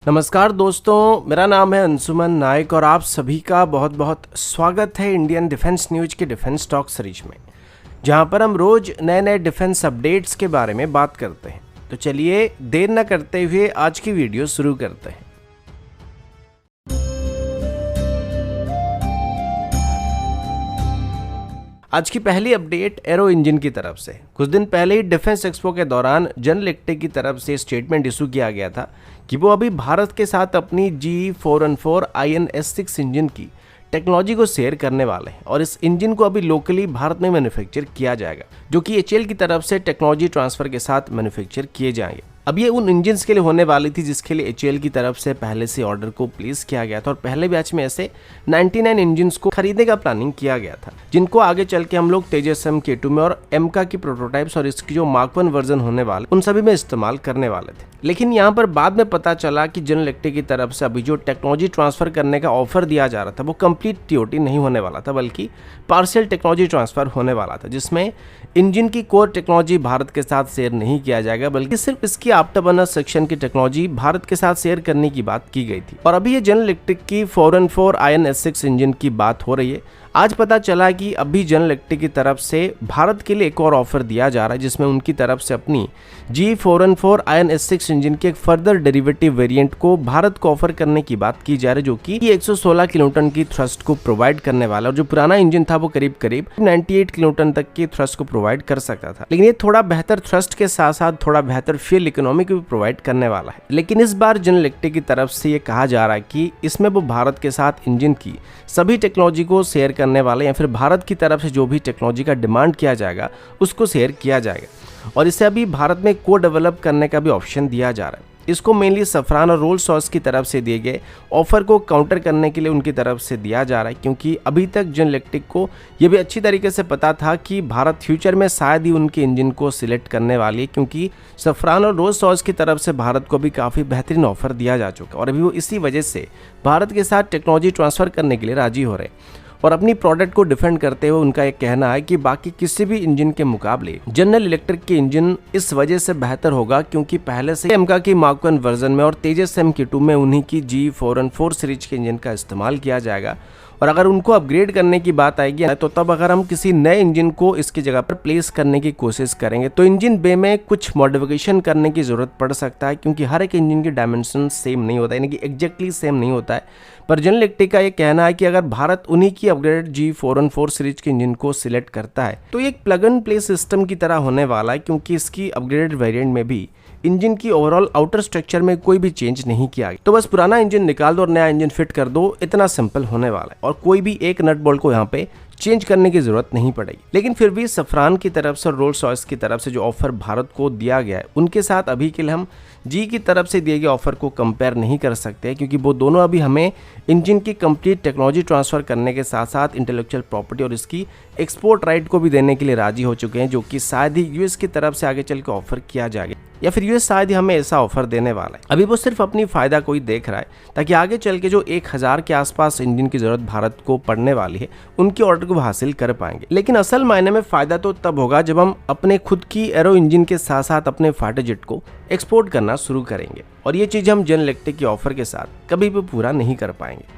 नमस्कार दोस्तों, मेरा नाम है अंशुमन नायक और आप सभी का बहुत बहुत स्वागत है इंडियन डिफेंस न्यूज के डिफेंस टॉक सीरीज में, जहां पर हम रोज नए नए डिफेंस अपडेट्स के बारे में बात करते हैं। तो चलिए देर न करते हुए आज की वीडियो शुरू करते हैं। आज की पहली अपडेट एरो इंजन की तरफ से। कुछ दिन पहले ही डिफेंस एक्सपो के दौरान जनरल इलेक्ट्रिक की तरफ से स्टेटमेंट इशू किया गया था कि वो अभी भारत के साथ अपनी GE414 IN-S6 इंजन की टेक्नोलॉजी को शेयर करने वाले हैं और इस इंजन को अभी लोकली भारत में मैन्युफैक्चर किया जाएगा, जो कि HAL की तरफ से टेक्नोलॉजी ट्रांसफर के साथ मैन्युफैक्चर किए जाएंगे। अब ये उन इंजन्स के लिए होने वाली थी जिसके लिए HAL की तरफ से पहले से ऑर्डर को प्लेस किया गया था और पहले बैच में ऐसे 99 इंजन्स को खरीदने का प्लानिंग किया गया था, जिनको आगे चल के हम लोग तेजस MK2 में और एमका की प्रोटोटाइप्स और इसकी जो Mark 1 वर्जन होने वाले उन सभी में इस्तेमाल करने वाले थे। लेकिन यहाँ पर बाद में पता चला कि जनरल इलेक्ट्रिक की तरफ से अभी जो टेक्नोलॉजी ट्रांसफर करने का ऑफर दिया जा रहा था वो कंप्लीट TOT नहीं होने वाला था, बल्कि पार्शियल टेक्नोलॉजी ट्रांसफर होने वाला था, जिसमें इंजन की कोर टेक्नोलॉजी भारत के साथ शेयर नहीं किया जाएगा, बल्कि सिर्फ इसकी आफ्टर बर्नर सेक्शन की टेक्नोलॉजी भारत के साथ शेयर करने की बात की गई थी। और अभी ये जनरल इलेक्ट्रिक की 414 IN-S6 इंजन की बात हो रही है। आज पता चला कि अभी जनरल इलेक्ट्रिक की तरफ से भारत के लिए एक और ऑफर दिया जा रहा है, जिसमें उनकी तरफ से अपनी GE414 IN-S6 इंजन के एक फर्दर डेरिवेटिव वेरिएंट को भारत को ऑफर करने की बात की जा रही है, जो कि 116 किलोन्यूटन की थ्रस्ट को प्रोवाइड करने वाला है। और जो पुराना इंजन था वो करीब 98 किलोन्यूटन तक की थ्रस्ट को प्रोवाइड कर सकता था, लेकिन ये थोड़ा बेहतर थ्रस्ट के साथ साथ थोड़ा बेहतर फ्यूल इकोनॉमी को भी प्रोवाइड करने वाला है। लेकिन इस बार जनरल इलेक्ट्रिक की तरफ से ये कहा जा रहा है कि इसमें वो भारत के साथ इंजन की सभी टेक्नोलॉजी को शेयर करने वाले, या फिर भारत की तरफ से जो भी टेक्नोलॉजी का डिमांड किया जाएगा उसको शेयर किया जाएगा। और इसे अभी भारत में को डेवलप करने का भी ऑप्शन दिया जा रहा है। इसको मेनली सफरान और रोल्स रॉयस की तरफ से दिए गए ऑफर को काउंटर करने के लिए उनकी तरफ से दिया जा रहा है, क्योंकि अभी तक जनरल इलेक्ट्रिक को यह भी अच्छी तरीके से पता था कि भारत फ्यूचर में शायद ही उनके इंजन को सिलेक्ट करने वाली है, क्योंकि सफरान और रोल्स रॉयस की तरफ से भारत को भी काफ़ी बेहतरीन ऑफर दिया जा चुका है और अभी वो इसी वजह से भारत के साथ टेक्नोलॉजी ट्रांसफ़र करने के लिए राजी हो रहे हैं। और अपनी प्रोडक्ट को डिफेंड करते हुए उनका एक कहना है कि बाकी किसी भी इंजन के मुकाबले जनरल इलेक्ट्रिक के इंजन इस वजह से बेहतर होगा क्योंकि पहले से एमका की Mark 1 वर्जन में और तेजस MK2 में उन्हीं की GE414 सीरीज के इंजन का इस्तेमाल किया जाएगा। और अगर उनको अपग्रेड करने की बात आएगी तो तब अगर हम किसी नए इंजन को इसकी जगह पर प्लेस करने की कोशिश करेंगे तो इंजन बे में कुछ मॉडिफिकेशन करने की ज़रूरत पड़ सकता है, क्योंकि हर एक इंजन की डायमेंशन सेम नहीं होता है, यानी कि एग्जैक्टली सेम नहीं होता है। पर जनरल इलेक्ट्रिक का ये कहना है कि अगर भारत उन्हीं की अपग्रेडेड GE414 सीरीज के इंजन को सिलेक्ट करता है तो ये एक प्लग एंड प्ले सिस्टम की तरह होने वाला है, क्योंकि इसकी अपग्रेडेड वेरिएंट में भी इंजन की ओवरऑल आउटर स्ट्रक्चर में कोई भी चेंज नहीं किया गया। तो बस पुराना इंजन निकाल दो और नया इंजन फिट कर दो, इतना सिंपल होने वाला है और कोई भी एक नट बोल्ट को यहाँ पे चेंज करने की जरूरत नहीं पड़ेगी। लेकिन फिर भी सफरान की तरफ से और रोल्स रॉयस की तरफ से जो ऑफर भारत को दिया गया है उनके साथ अभी के लिए हम जी की तरफ से दिए गए ऑफर को कंपेयर नहीं कर सकते, क्योंकि वो दोनों अभी हमें इंजन की कंप्लीट टेक्नोलॉजी ट्रांसफर करने के साथ साथ इंटेलेक्चुअल प्रॉपर्टी और इसकी एक्सपोर्ट राइट को भी देने के लिए राजी हो चुके हैं, जो कि शायद ही यूएस की तरफ से आगे चल के ऑफर किया जाएगा, या फिर यूएस शायद ही हमें ऐसा ऑफर देने वाला है। अभी वो सिर्फ अपनी फायदा को ही देख रहा है ताकि आगे चल के जो 1000 के आसपास इंजन की जरूरत भारत को पड़ने वाली है उनकी ऑर्डर को हासिल कर पाएंगे। लेकिन असल मायने में फायदा तो तब होगा जब हम अपने खुद की एरो इंजन के साथ साथ अपने फाइटर जेट को एक्सपोर्ट करना शुरू करेंगे, और ये चीज हम जनरल इलेक्ट्रिक की ऑफर के साथ कभी भी पूरा नहीं कर पाएंगे।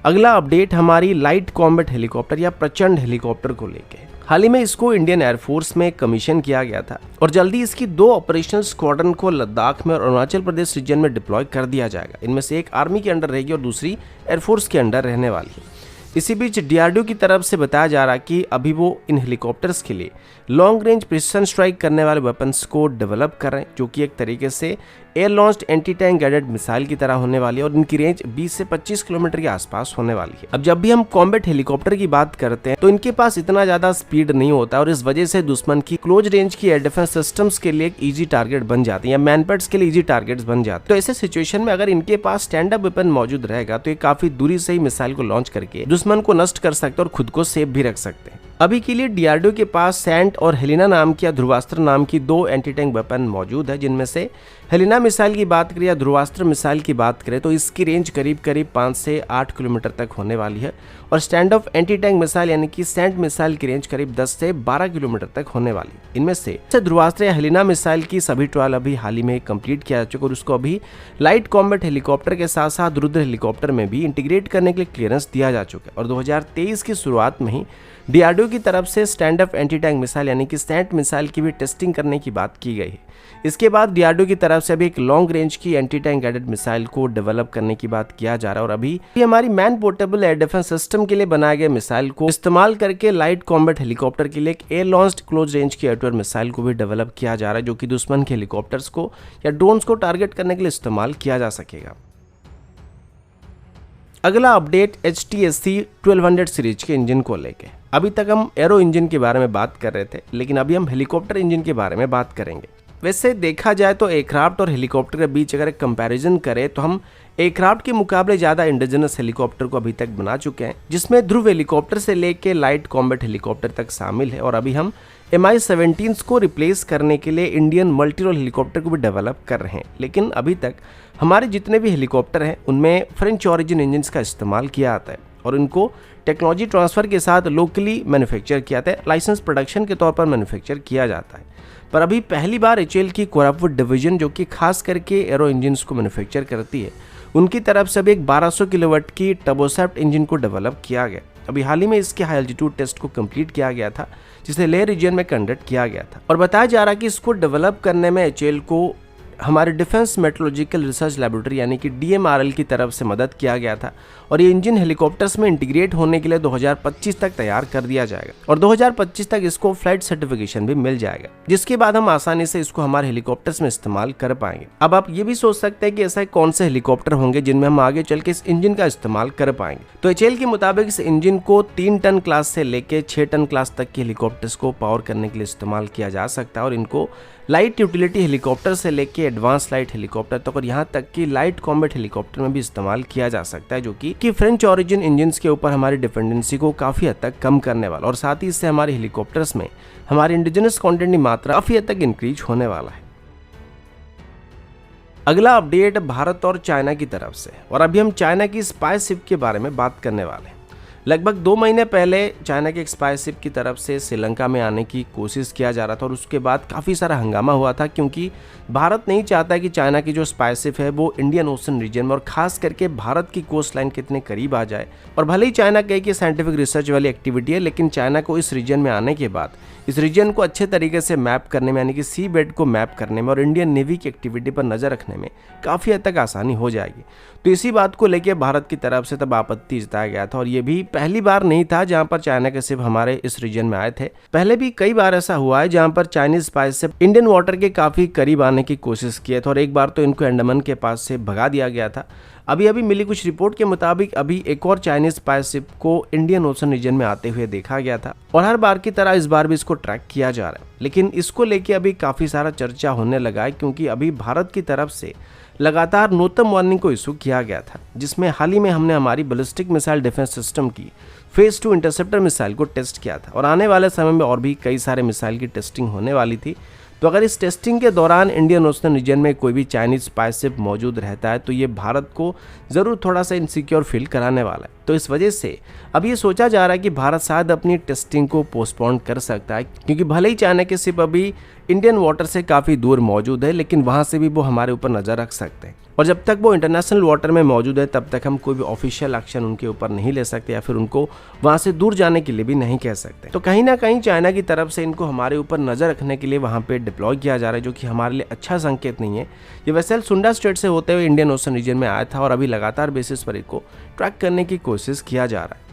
अगला अपडेट हमारी लाइट कॉम्बैट हेलीकॉप्टर या प्रचंड हेलीकॉप्टर को लेके। हाल ही में इसको इंडियन एयरफोर्स में कमीशन किया गया था और जल्दी इसकी 2 ऑपरेशनल स्क्वाड्रन को लद्दाख में और अरुणाचल प्रदेश रीजन में डिप्लॉय कर दिया जाएगा। इनमें से एक आर्मी के अंडर रहेगी और दूसरी एयरफोर्स के अंडर रहने वाली है। इसी बीच DRDO की तरफ से बताया जा रहा है कि अभी वो इन हेलीकॉप्टर्स के लिए लॉन्ग रेंज प्रिसिशन स्ट्राइक करने वाले वेपन्स को डेवलप कर रहे हैं, जो कि एक तरीके से air launched anti tank guided missile की तरह होने वाली है और इनकी रेंज 20 से 25 किलोमीटर के आसपास होने वाली है। अब जब भी हम कॉम्बैट हेलीकॉप्टर की बात करते हैं तो इनके पास इतना ज्यादा स्पीड नहीं होता और इस वजह से दुश्मन की क्लोज रेंज की एयर डिफेंस सिस्टम्स के लिए एक ईजी टारगेट बन जाती है या मैनपेट्स के लिए ईजी टारगेट्स बन जाते हैं। तो ऐसे सिचुएशन में अगर इनके पास स्टैंड अप वेपन मौजूद रहेगा तो ये काफी दूरी से ही मिसाइल को लॉन्च करके दुश्मन को नष्ट कर सकते हैं और खुद को सेफ भी रख सकते हैं। अभी के लिए DRDO के पास सैंट और हेलिना नाम की या ध्रुवास्त्र नाम की 2 एंटी टैंक वेपन मौजूद है, जिनमें से हेलिना मिसाइल की बात करें या ध्रुवास्त्र मिसाइल की बात करें तो इसकी रेंज करीब 5 से 8 किलोमीटर तक होने वाली है और stand of anti tank missile यानी कि सैंड मिसाइल की रेंज करीब 10 से 12 किलोमीटर तक होने वाली है। इनमें से ध्रुवास्त्र या हेलिना मिसाइल की सभी ट्रायल अभी हाल ही में कंप्लीट किया जा चुका और उसको अभी लाइट कॉम्बैट हेलीकॉप्टर के साथ साथ रुद्र हेलीकॉप्टर में भी इंटीग्रेट करने के लिए क्लियरेंस दिया जा चुका है और 2023 की शुरुआत में ही डीआरडीओ की तरफ से stand of anti tank missile यानी कि सैंड मिसाइल की भी टेस्टिंग करने की बात की गई है। इसके बाद डीआरडीओ की तरफ से अभी एक लॉन्ग रेंज की एंटी टैंक गाइडेड मिसाइल को डेवलप करने की बात किया जा रहा है और अभी हमारी man portable air defence system के लिए बनाए गए मिसाइल को इस्तेमाल करके लाइट कॉम्बैट हेलीकॉप्टर के लिए एक एयर लॉन्च्ड क्लोज रेंज की एयर मिसाइल को भी डेवलप किया जा रहा है जो कि दुश्मन के हेलीकॉप्टर्स को या ड्रोन्स को टारगेट करने के लिए इस्तेमाल किया जा सकेगा। अगला अपडेट HTSC 1200 सीरीज के इंजन को लेके। अभी तक हम एरो इंजन के बारे में बात कर रहे थे लेकिन अभी हम हेलीकॉप्टर इंजन के बारे में बात करेंगे। वैसे देखा जाए तो एयरक्राफ्ट और हेलीकॉप्टर के बीच अगर एक कंपैरिजन करें तो हम एयरक्राफ्ट के मुकाबले ज़्यादा इंडिजिनस हेलीकॉप्टर को अभी तक बना चुके हैं जिसमें ध्रुव हेलीकॉप्टर से लेके लाइट कॉम्बैट हेलीकॉप्टर तक शामिल है और अभी हम Mi-17 को रिप्लेस करने के लिए इंडियन मल्टी रोल हेलीकॉप्टर को भी डेवलप कर रहे हैं। लेकिन अभी तक हमारे जितने भी हेलीकॉप्टर हैं उनमें फ्रेंच ऑरिजिन इंजन्स का इस्तेमाल किया जाता है और इनको टेक्नोलॉजी ट्रांसफ़र के साथ लोकली मैन्युफैक्चर किया जाता है, लाइसेंस प्रोडक्शन के तौर पर मैन्युफैक्चर किया जाता है। पर अभी पहली बार HAL की कोरापुट डिवीजन जो कि खास करके एरो इंजन्स को मैन्युफैक्चर करती है उनकी तरफ से भी एक 1200 किलोवाट की टर्बोसैफ्ट इंजन को डेवलप किया गया। अभी हाल ही में इसके हाई एल्टीट्यूड टेस्ट को कंप्लीट किया गया था जिसे लेह रीजन में कंडक्ट किया गया था और बताया जा रहा है कि इसको डेवलप करने में HAL को हमारे डिफेंस मेट्रोलॉजिकल रिसर्च लैबोरेटरी यानी कि DMRL की तरफ से मदद किया गया था और ये इंजन हेलीकॉप्टर्स में इंटीग्रेट होने के लिए 2025 तक तैयार कर दिया जाएगा और 2025 तक इसको फ्लाइट सर्टिफिकेशन भी मिल जाएगा जिसके बाद हम आसानी से इसको हमारे हेलीकॉप्टर्स में इस्तेमाल कर पाएंगे। अब आप ये भी सोच सकते हैं कि ऐसा कौन से हेलीकॉप्टर होंगे जिनमें हम आगे चल के इस इंजन का इस्तेमाल कर पाएंगे। तो HAL के मुताबिक इस इंजन को 3 टन क्लास से लेके 6 टन क्लास तक के हेलीकॉप्टर्स को पावर करने के लिए इस्तेमाल किया जा सकता है और इनको लाइट यूटिलिटी हेलीकॉप्टर से लेके एडवांस लाइट हेलीकॉप्टर तक और यहाँ तक कि लाइट कॉम्बैट हेलीकॉप्टर में भी इस्तेमाल किया जा सकता है जो कि फ्रेंच ऑरिजिन इंजन्स के ऊपर हमारी डिपेंडेंसी को काफ़ी हद तक कम करने वाला और साथ ही इससे हमारे हेलीकॉप्टर्स में हमारे इंडिजिनस कंटेंट की मात्रा काफ़ी हद तक इंक्रीज होने वाला है। अगला अपडेट भारत और चाइना की तरफ से और अभी हम चाइना की स्पाई शिप के बारे में बात करने वाले हैं। लगभग 2 महीने पहले चाइना के एक स्पाई शिप की तरफ से श्रीलंका में आने की कोशिश किया जा रहा था और उसके बाद काफ़ी सारा हंगामा हुआ था क्योंकि भारत नहीं चाहता कि चाइना की जो स्पाई शिप है वो इंडियन ओशन रीजन में और खास करके भारत की कोस्ट लाइन के इतने करीब आ जाए। और भले ही चाइना कहे कि साइंटिफिक रिसर्च वाली एक्टिविटी है लेकिन चाइना को इस रीजन में आने के बाद इस रीजन को अच्छे तरीके से मैप करने में यानी कि सी बेड को मैप करने में और इंडियन नेवी की एक्टिविटी पर नज़र रखने में काफ़ी हद तक आसानी हो जाएगी। तो इसी बात को लेकर भारत की तरफ से तब आपत्ति जताया गया था और ये भी पहली बार नहीं था जहां पर चाइना के शिप हमारे इस रीजन में आए थे। पहले भी कई बार ऐसा हुआ है जहां पर Chinese spy ship Indian water के काफ़ी करीब आने की कोशिश की था और एक बार तो इनको अंडमान के पास से भगा दिया गया था। अभी मिली कुछ रिपोर्ट के मुताबिक अभी एक और चाइनीज स्पाई शिप को इंडियन ओशन रीजन में आते हुए देखा गया था और हर बार की तरह इस बार भी इसको ट्रैक किया जा रहा है। लेकिन इसको लेके अभी काफ़ी सारा चर्चा होने लगा है क्योंकि अभी भारत की तरफ से लगातार नोटम वार्निंग को इशू किया गया था जिसमें हाल ही में हमने हमारी बैलिस्टिक मिसाइल डिफेंस सिस्टम की फेज 2 इंटरसेप्टर मिसाइल को टेस्ट किया था और आने वाले समय में और भी कई सारे मिसाइल की टेस्टिंग होने वाली थी। तो अगर इस टेस्टिंग के दौरान इंडियन ओशन रीजन में कोई भी चाइनीज स्पाई शिप मौजूद रहता है तो ये भारत को ज़रूर थोड़ा सा इनसिक्योर फील कराने वाला है। तो इस वजह से अब ये सोचा जा रहा है कि भारत शायद अपनी टेस्टिंग को पोस्टपोन कर सकता है क्योंकि भले ही चाइना के शिप अभी इंडियन वाटर से काफ़ी दूर मौजूद है लेकिन वहाँ से भी वो हमारे ऊपर नज़र रख सकते हैं और जब तक वो इंटरनेशनल वाटर में मौजूद है तब तक हम कोई भी ऑफिशियल एक्शन उनके ऊपर नहीं ले सकते या फिर उनको वहाँ से दूर जाने के लिए भी नहीं कह सकते। तो कहीं ना कहीं चाइना की तरफ से इनको हमारे ऊपर नज़र रखने के लिए वहाँ पे डिप्लॉय किया जा रहा है जो कि हमारे लिए अच्छा संकेत नहीं है। ये वेसल सुंडा स्ट्रेट से होते हुए इंडियन ओशन रीजन में आया था और अभी लगातार बेसिस पर इसको ट्रैक करने की कोशिश किया जा रहा है।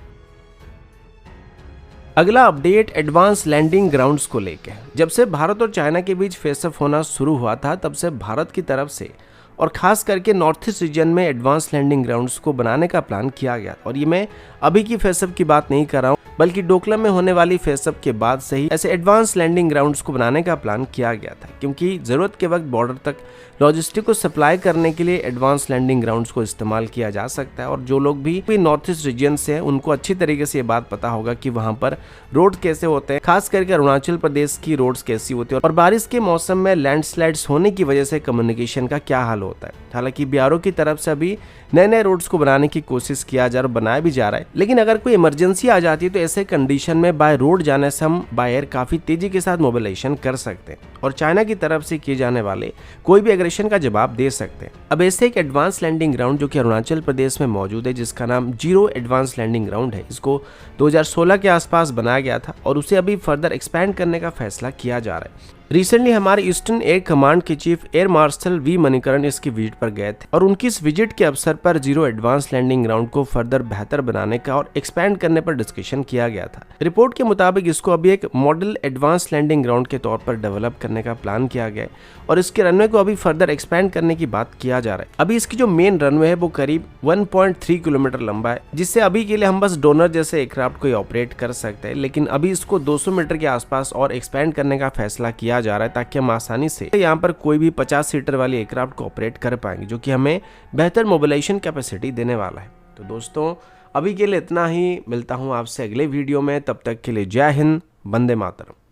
अगला अपडेट एडवांस लैंडिंग ग्राउंड्स को लेके। जब से भारत और चाइना के बीच फेस ऑफ होना शुरू हुआ था तब से भारत की तरफ से और खास करके नॉर्थ ईस्ट रीजन में एडवांस लैंडिंग ग्राउंड्स को बनाने का प्लान किया गया और ये मैं अभी की फेसअप की बात नहीं कर रहा हूँ बल्कि डोकलाम में होने वाली फेसअप के बाद से ही ऐसे एडवांस लैंडिंग ग्राउंड्स को बनाने का प्लान किया गया था क्योंकि ज़रूरत के वक्त बॉर्डर तक लॉजिस्टिक को सप्लाई करने के लिए एडवांस लैंडिंग ग्राउंड्स को इस्तेमाल किया जा सकता है। और जो लोग भी नॉर्थ ईस्ट रीजन से हैं उनको अच्छी तरीके से ये बात पता होगा कि वहाँ पर रोड कैसे होते हैं, खास करके अरुणाचल प्रदेश की रोड्स कैसी होती है और बारिश के मौसम में लैंडस्लाइड्स होने की वजह से कम्युनिकेशन का क्या हाल होता है। हालांकि बीआरओ की तरफ से अभी नए नए रोड्स को बनाने की कोशिश किया जा रहा है, बनाया भी जा रहा है, लेकिन अगर कोई इमरजेंसी आ जाती है तो ऐसे कंडीशन में बाय रोड जाने से हम बाय एयर काफी तेजी के साथ मोबिलाइजेशन कर सकते हैं और चाइना की तरफ से किए जाने वाले कोई भी एग्रेशन का जवाब दे सकते हैं। अब ऐसे एक एडवांस लैंडिंग ग्राउंड जो कि अरुणाचल प्रदेश में मौजूद है, जिसका नाम जीरो एडवांस लैंडिंग ग्राउंड है, इसको 2016 के आसपास बनाया गया था और उसे अभी फर्दर एक्सपैंड करने का फैसला किया जा रहा है। रिसेंटली हमारे ईस्टर्न एयर कमांड के chief air marshal V Manikaran इसकी विजिट पर गए थे और उनकी इस विजिट के अवसर पर जीरो एडवांस लैंडिंग ग्राउंड को फर्दर बेहतर बनाने का और एक्सपैंड करने पर डिस्कशन किया गया था। रिपोर्ट के मुताबिक इसको अभी एक मॉडल एडवांस लैंडिंग ग्राउंड के तौर पर डेवलप करने का प्लान किया गया है और इसके रनवे को अभी फर्दर एक्सपैंड करने की बात किया जा रहा है। अभी इसकी जो मेन रनवे है वो करीब 1.3 किलोमीटर लंबा है, जिससे अभी के लिए हम बस डोनर जैसे एयरक्राफ्ट को ऑपरेट कर सकते हैं, लेकिन अभी इसको 200 मीटर के आसपास और एक्सपैंड करने का फैसला किया जा रहा है ताकि हम आसानी से यहाँ पर कोई भी 50 सीटर वाली एयरक्राफ्ट को ऑपरेट कर पाएंगे, जो कि हमें बेहतर मोबिलाइजेशन कैपेसिटी देने वाला है। तो दोस्तों अभी के लिए इतना ही, मिलता हूँ आपसे अगले वीडियो में, तब तक के लिए जय हिंद, वंदे मातरम।